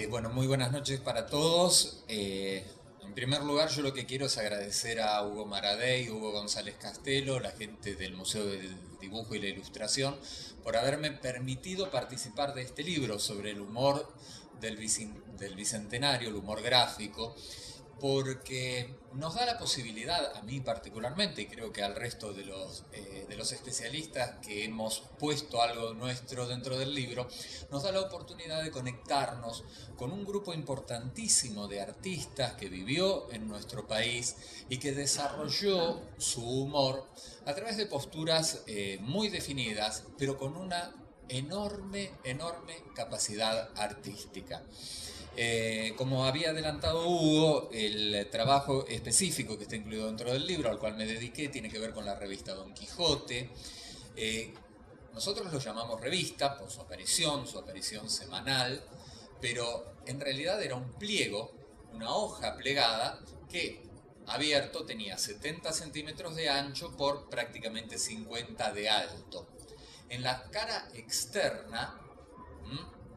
Bueno, muy buenas noches para todos. En primer lugar, yo lo que quiero es agradecer a Hugo Maradei, Hugo González Castelo, la gente del Museo del Dibujo y la Ilustración, por haberme permitido participar de este libro sobre el humor del Bicentenario, el humor gráfico, porque nos da la posibilidad, a mí particularmente, y creo que al resto de los especialistas que hemos puesto algo nuestro dentro del libro, nos da la oportunidad de conectarnos con un grupo importantísimo de artistas que vivió en nuestro país y que desarrolló su humor a través de posturas muy definidas, pero con una enorme capacidad artística. Como había adelantado Hugo, el trabajo específico que está incluido dentro del libro al cual me dediqué tiene que ver con la revista Don Quijote. Eh, Nosotros lo llamamos revista por su aparición semanal, pero en realidad era un pliego, una hoja plegada que abierto tenía 70 centímetros de ancho por prácticamente 50 de alto. En la cara externa,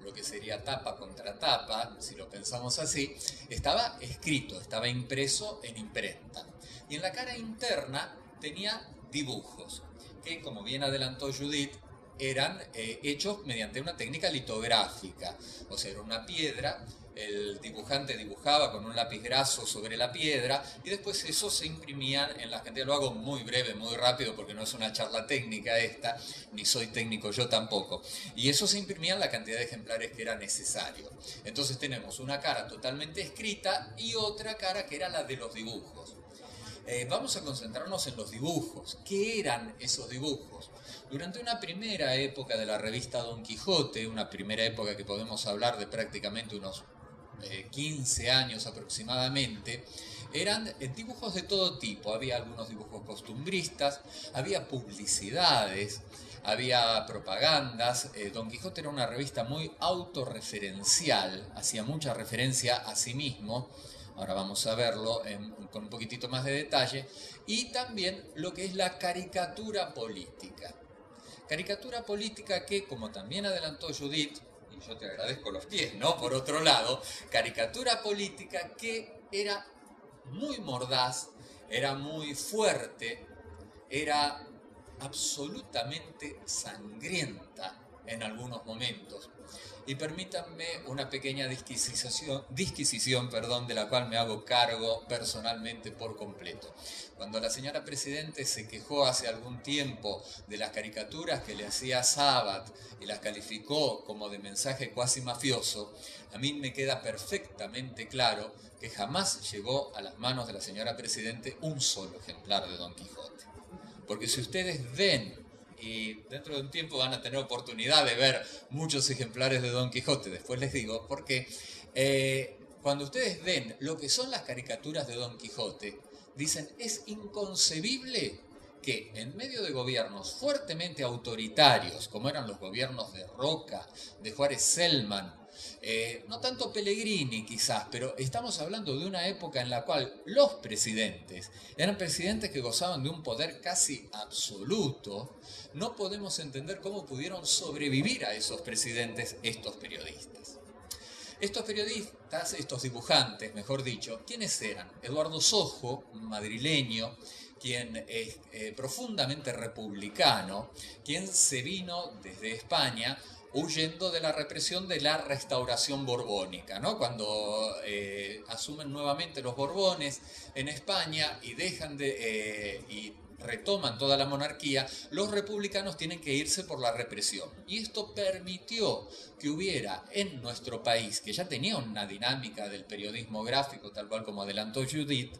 lo que sería tapa contra tapa, si lo pensamos así, estaba escrito, estaba impreso en imprenta. Y en la cara interna tenía dibujos, que como bien adelantó Judith, eran hechos mediante una técnica litográfica, o sea, era una piedra, el dibujante dibujaba con un lápiz graso sobre la piedra y después eso se imprimía en las cantidades. Lo hago muy breve, muy rápido porque no es una charla técnica esta, ni soy técnico yo tampoco. Y eso se imprimía en la cantidad de ejemplares que era necesario. Entonces tenemos una cara totalmente escrita y otra cara que era la de los dibujos. Vamos a concentrarnos en los dibujos. ¿Qué eran esos dibujos? Durante una primera época de la revista Don Quijote, una primera época que podemos hablar de prácticamente unos 15 años aproximadamente, eran dibujos de todo tipo. Había algunos dibujos costumbristas, había publicidades, había propagandas. Don Quijote era una revista muy autorreferencial, hacía mucha referencia a sí mismo. Ahora vamos a verlo con un poquitito más de detalle. Y también lo que es la caricatura política. Caricatura política que, como también adelantó Judith, y yo te agradezco los pies, ¿no? Por otro lado, caricatura política que era muy mordaz, era muy fuerte, era absolutamente sangrienta en algunos momentos. Y permítanme una pequeña disquisición, de la cual me hago cargo personalmente por completo. Cuando la señora Presidente se quejó hace algún tiempo de las caricaturas que le hacía Sabat y las calificó como de mensaje cuasi mafioso, a mí me queda perfectamente claro que jamás llegó a las manos de la señora Presidente un solo ejemplar de Don Quijote. Porque si ustedes ven, y dentro de un tiempo van a tener oportunidad de ver muchos ejemplares de Don Quijote, después les digo, porque cuando ustedes ven lo que son las caricaturas de Don Quijote, dicen, es inconcebible que en medio de gobiernos fuertemente autoritarios, como eran los gobiernos de Roca, de Juárez Selman, no tanto Pellegrini quizás, pero estamos hablando de una época en la cual los presidentes eran presidentes que gozaban de un poder casi absoluto. No podemos entender cómo pudieron sobrevivir a esos presidentes estos periodistas. Estos periodistas, estos dibujantes, mejor dicho, ¿quiénes eran? Eduardo Sojo, un madrileño, quien es profundamente republicano, quien se vino desde España huyendo de la represión de la restauración borbónica, ¿no? Cuando asumen nuevamente los Borbones en España y dejan y retoman toda la monarquía, los republicanos tienen que irse por la represión. Y esto permitió que hubiera en nuestro país, que ya tenía una dinámica del periodismo gráfico, tal cual como adelantó Judith,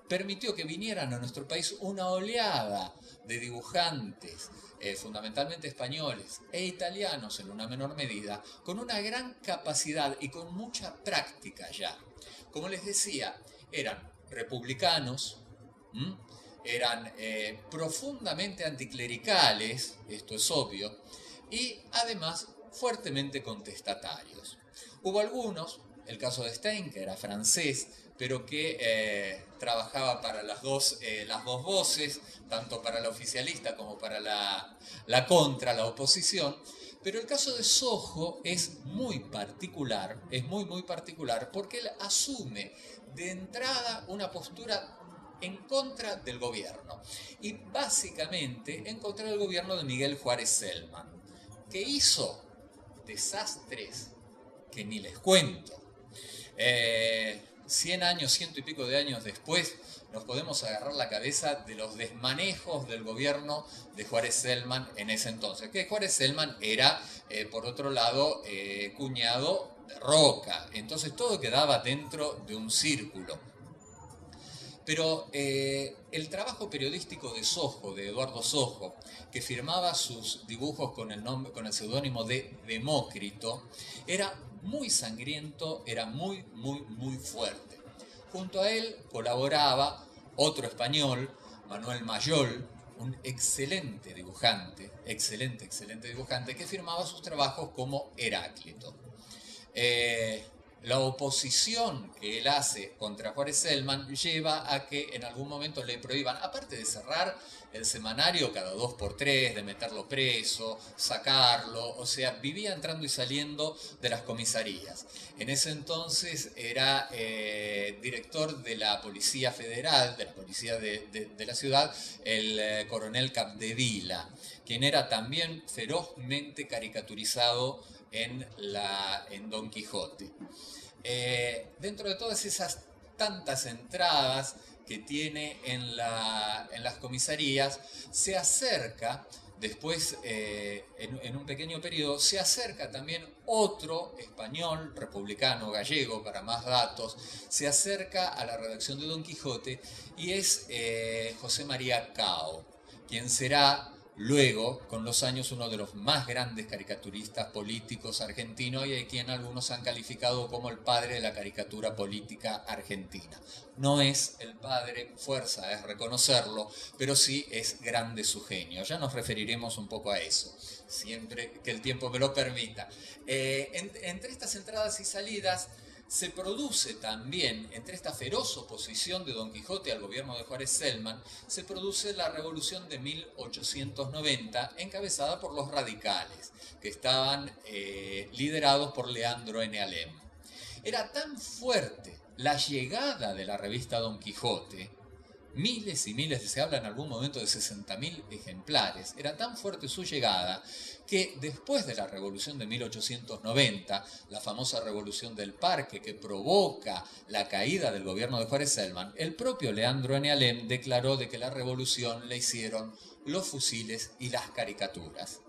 permitió que vinieran a nuestro país una oleada de dibujantes, fundamentalmente españoles e italianos en una menor medida, con una gran capacidad y con mucha práctica ya. Como les decía, eran republicanos, ¿m? Eran profundamente anticlericales, esto es obvio, y además fuertemente contestatarios. Hubo algunos, el caso de Stein, que era francés, pero que trabajaba para las dos voces, tanto para la oficialista como para la contra, la oposición, Pero el caso de Sojo es muy particular, es muy particular, porque él asume de entrada una postura en contra del gobierno, y básicamente en contra del gobierno de Miguel Juárez Celman, que hizo desastres que ni les cuento. 100 años, ciento y pico de años después, nos podemos agarrar la cabeza de los desmanejos del gobierno de Juárez Celman en ese entonces. Que Juárez Celman era, por otro lado, cuñado de Roca. Entonces todo quedaba dentro de un círculo. Pero el trabajo periodístico de Sojo, de Eduardo Sojo, que firmaba sus dibujos con el seudónimo de Demócrito, era muy sangriento, era muy fuerte. Junto a él colaboraba otro español, Manuel Mayol, un excelente dibujante, excelente dibujante, que firmaba sus trabajos como Heráclito. La oposición que él hace contra Juárez Celman lleva a que en algún momento le prohíban, aparte de cerrar el semanario cada 2x3, de meterlo preso, sacarlo, o sea, vivía entrando y saliendo de las comisarías. En ese entonces era director de la Policía Federal, de la Policía de la ciudad, el coronel Capdevila, quien era también ferozmente caricaturizado en Don Quijote. Dentro de todas esas tantas entradas que tiene en las comisarías, se acerca, después en un pequeño periodo, se acerca también otro español, republicano, gallego, para más datos, se acerca a la redacción de Don Quijote, y es José María Cao, quien será luego, con los años, uno de los más grandes caricaturistas políticos argentinos, y a quien algunos han calificado como el padre de la caricatura política argentina. No es el padre, fuerza es reconocerlo, pero sí es grande su genio. Ya nos referiremos un poco a eso, siempre que el tiempo me lo permita. Entre estas entradas y salidas, se produce también, entre esta feroz oposición de Don Quijote al gobierno de Juárez Celman, se produce la Revolución de 1890, encabezada por los radicales, que estaban liderados por Leandro N. Alem. Era tan fuerte la llegada de la revista Don Quijote, miles y miles, se habla en algún momento de 60.000 ejemplares, era tan fuerte su llegada que después de la Revolución de 1890, la famosa Revolución del Parque que provoca la caída del gobierno de Juárez Celman, el propio Leandro N. Alem declaró de que la revolución la hicieron los fusiles y las caricaturas.